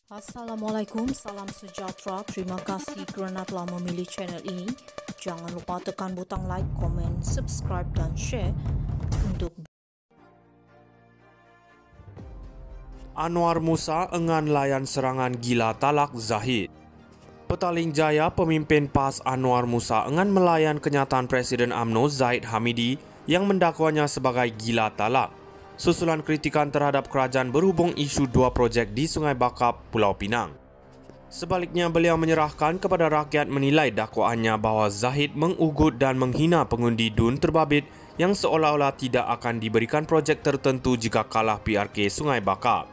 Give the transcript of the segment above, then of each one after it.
Assalamualaikum, salam sejahtera. Terima kasih kerana telah memilih channel ini. Jangan lupa tekan butang like, komen, subscribe dan share untuk Anwar Musa enggan layan serangan gila talak Zahid. Petaling Jaya, pemimpin PAS Anwar Musa enggan melayan kenyataan Presiden UMNO Zahid Hamidi yang mendakwanya sebagai gila talak, susulan kritikan terhadap kerajaan berhubung isu dua projek di Sungai Bakap, Pulau Pinang. Sebaliknya, beliau menyerahkan kepada rakyat menilai dakwaannya bahawa Zahid mengugut dan menghina pengundi DUN terbabit yang seolah-olah tidak akan diberikan projek tertentu jika kalah PRK Sungai Bakap.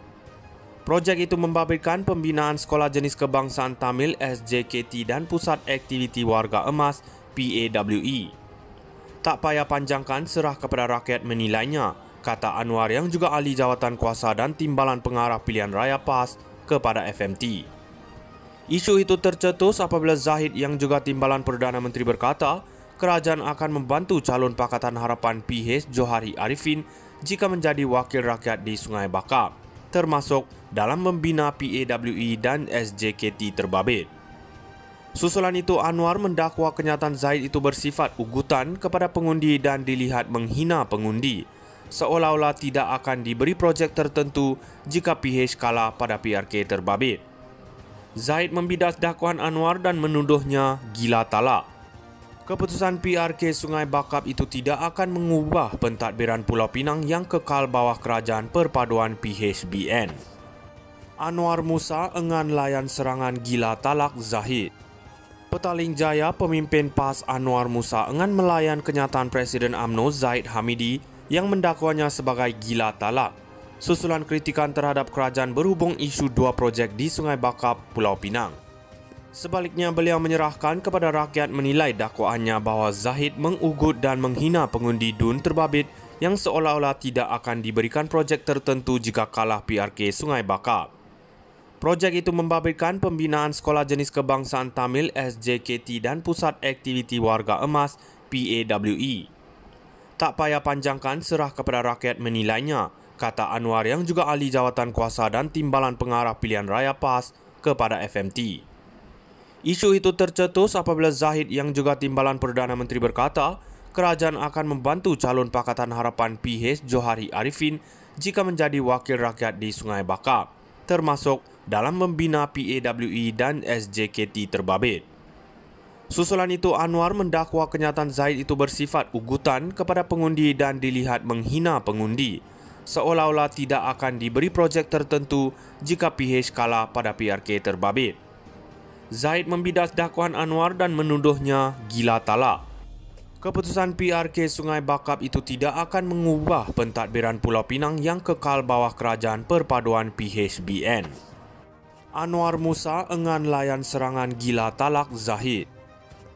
Projek itu membabitkan pembinaan Sekolah Jenis Kebangsaan Tamil SJKT dan Pusat Aktiviti Warga Emas PAWE. Tak payah panjangkan, serah kepada rakyat menilainya, kata Anwar yang juga ahli jawatan kuasa dan timbalan pengarah pilihan raya PAS kepada FMT. Isu itu tercetus apabila Zahid yang juga timbalan Perdana Menteri berkata, kerajaan akan membantu calon Pakatan Harapan PH Johari Arifin jika menjadi wakil rakyat di Sungai Bakap, termasuk dalam membina PAWE dan SJKT terbabit. Susulan itu, Anwar mendakwa kenyataan Zahid itu bersifat ugutan kepada pengundi dan dilihat menghina pengundi, seolah-olah tidak akan diberi projek tertentu jika PH kalah pada PRK terbabit. Zahid membidas dakwaan Anwar dan menuduhnya gila talak. Keputusan PRK Sungai Bakap itu tidak akan mengubah pentadbiran Pulau Pinang yang kekal bawah kerajaan perpaduan PHBN. Anwar Musa enggan layan serangan gila talak Zahid. Petaling Jaya, pemimpin PAS Anwar Musa enggan melayan kenyataan Presiden UMNO Zahid Hamidi yang mendakwanya sebagai gila talak, susulan kritikan terhadap kerajaan berhubung isu dua projek di Sungai Bakap, Pulau Pinang. Sebaliknya, beliau menyerahkan kepada rakyat menilai dakwaannya bahawa Zahid mengugut dan menghina pengundi DUN terbabit yang seolah-olah tidak akan diberikan projek tertentu jika kalah PRK Sungai Bakap. Projek itu membabitkan pembinaan Sekolah Jenis Kebangsaan Tamil SJKT dan Pusat Aktiviti Warga Emas PAWE. Tak payah panjangkan, serah kepada rakyat menilainya, kata Anwar yang juga ahli jawatan kuasa dan timbalan pengarah pilihan raya PAS kepada FMT. Isu itu tercetus apabila Zahid yang juga timbalan Perdana Menteri berkata, kerajaan akan membantu calon Pakatan Harapan PH Johari Arifin jika menjadi wakil rakyat di Sungai Bakap, termasuk dalam membina PAWE dan SJKT terbabit. Susulan itu, Anwar mendakwa kenyataan Zahid itu bersifat ugutan kepada pengundi dan dilihat menghina pengundi, seolah-olah tidak akan diberi projek tertentu jika PH kalah pada PRK terbabit. Zahid membidas dakwaan Anwar dan menuduhnya gila talak. Keputusan PRK Sungai Bakap itu tidak akan mengubah pentadbiran Pulau Pinang yang kekal bawah kerajaan perpaduan PHBN. Anwar Musa enggan layan serangan gila talak Zahid.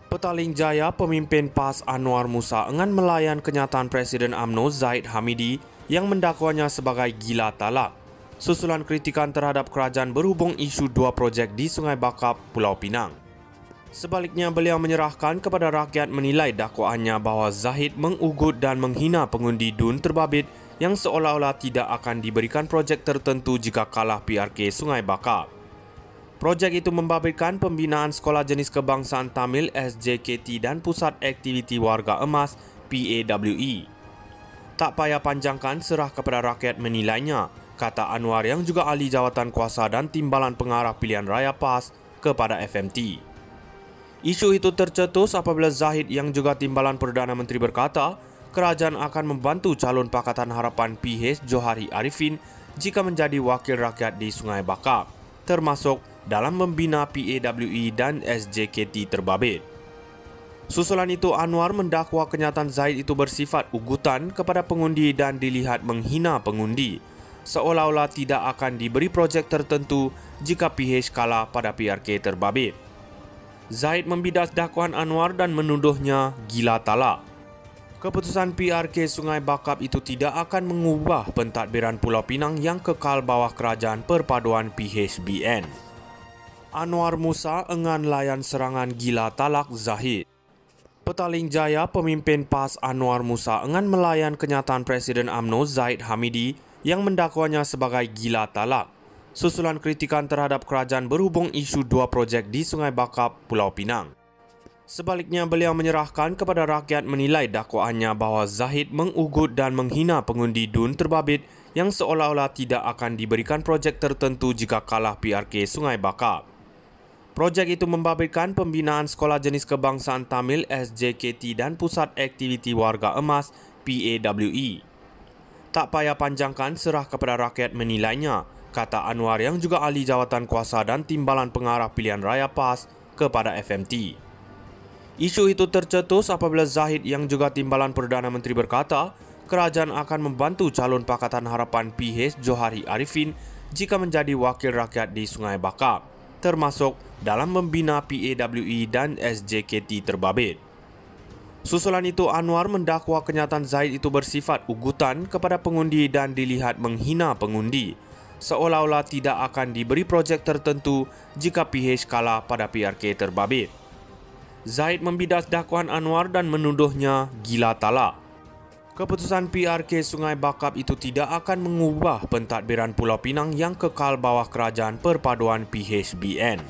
Petaling Jaya, pemimpin PAS Anwar Musa enggan melayan kenyataan Presiden UMNO Zahid Hamidi yang mendakwanya sebagai gila talak, susulan kritikan terhadap kerajaan berhubung isu dua projek di Sungai Bakap, Pulau Pinang. Sebaliknya, beliau menyerahkan kepada rakyat menilai dakwaannya bahawa Zahid mengugut dan menghina pengundi DUN terbabit yang seolah-olah tidak akan diberikan projek tertentu jika kalah PRK Sungai Bakap. Projek itu membabitkan pembinaan Sekolah Jenis Kebangsaan Tamil SJKT dan Pusat Aktiviti Warga Emas PAWE. Tak payah panjangkan, serah kepada rakyat menilainya, kata Anwar yang juga ahli jawatan kuasa dan timbalan pengarah pilihan raya PAS kepada FMT. Isu itu tercetus apabila Zahid yang juga timbalan Perdana Menteri berkata, kerajaan akan membantu calon Pakatan Harapan PH Johari Arifin jika menjadi wakil rakyat di Sungai Bakap, termasuk dalam membina PAWE dan SJKT terbabit. Susulan itu, Anwar mendakwa kenyataan Zahid itu bersifat ugutan kepada pengundi dan dilihat menghina pengundi, seolah-olah tidak akan diberi projek tertentu jika PH kalah pada PRK terbabit. Zahid membidas dakwaan Anwar dan menuduhnya gila talak. Keputusan PRK Sungai Bakap itu tidak akan mengubah pentadbiran Pulau Pinang yang kekal bawah kerajaan perpaduan PHBN. Anwar Musa enggan layan serangan gila talak Zahid. Petaling Jaya, pemimpin PAS Anwar Musa enggan melayan kenyataan Presiden UMNO Zahid Hamidi yang mendakwanya sebagai gila talak, susulan kritikan terhadap kerajaan berhubung isu 2 projek di Sungai Bakap, Pulau Pinang. Sebaliknya, beliau menyerahkan kepada rakyat menilai dakwaannya bahawa Zahid mengugut dan menghina pengundi DUN terbabit yang seolah-olah tidak akan diberikan projek tertentu jika kalah PRK Sungai Bakap. Projek itu membabitkan pembinaan Sekolah Jenis Kebangsaan Tamil SJKT dan Pusat Aktiviti Warga Emas PAWE. Tak payah panjangkan, serah kepada rakyat menilainya, kata Anwar yang juga ahli jawatan kuasa dan timbalan pengarah pilihan raya PAS kepada FMT. Isu itu tercetus apabila Zahid yang juga timbalan Perdana Menteri berkata, kerajaan akan membantu calon Pakatan Harapan PH Johari Arifin jika menjadi wakil rakyat di Sungai Bakap, termasuk dalam membina PAWE dan SJKT terbabit. Susulan itu, Anwar mendakwa kenyataan Zahid itu bersifat ugutan kepada pengundi dan dilihat menghina pengundi, seolah-olah tidak akan diberi projek tertentu jika PH kalah pada PRK terbabit. Zahid membidas dakwaan Anwar dan menuduhnya gila talak. Keputusan PRK Sungai Bakap itu tidak akan mengubah pentadbiran Pulau Pinang yang kekal bawah kerajaan perpaduan PHBN.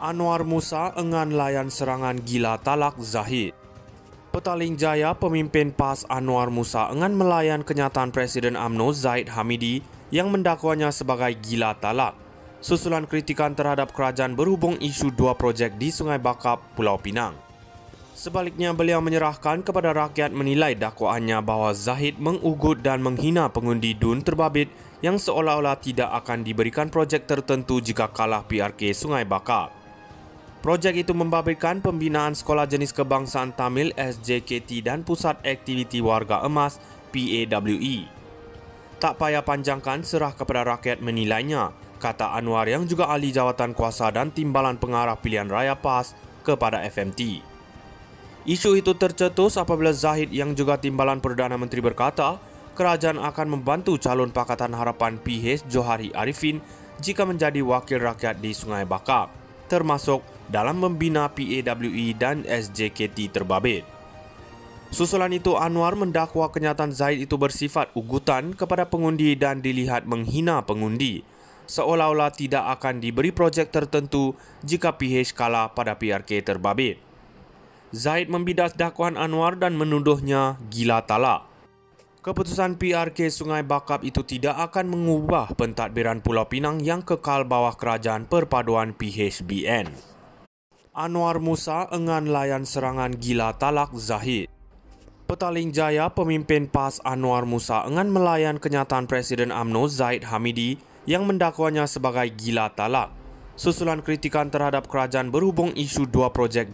Anwar Musa enggan layan serangan gila talak Zahid. Petaling Jaya, pemimpin PAS Anwar Musa enggan melayan kenyataan Presiden UMNO Zahid Hamidi yang mendakwanya sebagai gila talak, susulan kritikan terhadap kerajaan berhubung isu 2 projek di Sungai Bakap, Pulau Pinang. Sebaliknya, beliau menyerahkan kepada rakyat menilai dakwaannya bahawa Zahid mengugut dan menghina pengundi DUN terbabit yang seolah-olah tidak akan diberikan projek tertentu jika kalah PRK Sungai Bakap. Projek itu membabitkan pembinaan Sekolah Jenis Kebangsaan Tamil SJKT dan Pusat Aktiviti Warga Emas PAWE. Tak payah panjangkan, serah kepada rakyat menilainya, kata Anwar yang juga ahli jawatan kuasa dan timbalan pengarah pilihan raya PAS kepada FMT. Isu itu tercetus apabila Zahid yang juga timbalan Perdana Menteri berkata, kerajaan akan membantu calon Pakatan Harapan PH Johari Arifin jika menjadi wakil rakyat di Sungai Bakap, termasuk dalam membina PAWE dan SJKT terbabit. Susulan itu, Anwar mendakwa kenyataan Zahid itu bersifat ugutan kepada pengundi dan dilihat menghina pengundi, seolah-olah tidak akan diberi projek tertentu jika PH kalah pada PRK terbabit. Zahid membidas dakwaan Anwar dan menuduhnya gila talak. Keputusan PRK Sungai Bakap itu tidak akan mengubah pentadbiran Pulau Pinang yang kekal bawah kerajaan perpaduan PHBN. Anwar Musa enggan layan serangan gila talak Zahid. Petaling Jaya, pemimpin PAS Anwar Musa enggan melayan kenyataan Presiden UMNO Zahid Hamidi yang mendakwanya sebagai gila talak, susulan kritikan terhadap kerajaan berhubung isu 2 projek